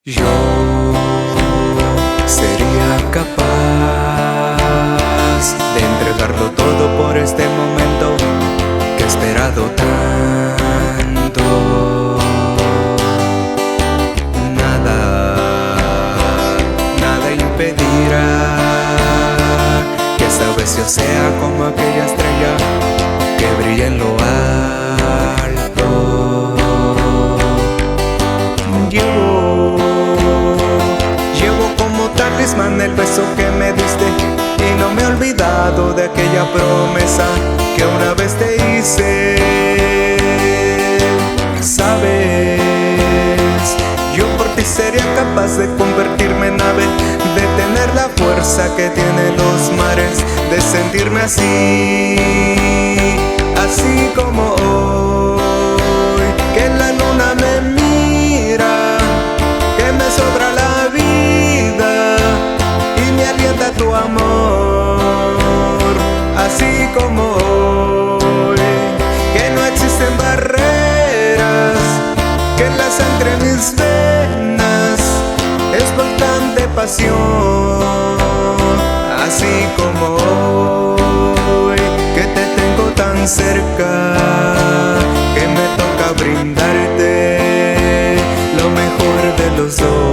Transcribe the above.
Yo sería capaz de entregarlo todo por este momento que he esperado tanto. Nada impedirá que esta vez yo sea como aquella estrella que brilla en lo alto. Llevo como talismán el beso que me diste y no me he olvidado de aquella promesa que una vez te hice. Sabes, yo por ti sería capaz de convertirme en ave, de tener la fuerza que tienen los mares, de sentirme así como hoy, que la luna me mira, que me sobra la vida y me alienta tu amor, así como hoy, que no existen barreras, que en la sangre en mis venas es constante pasión, así como hoy, que te tengo tan cerca, que me toca brindarte lo mejor de los dos.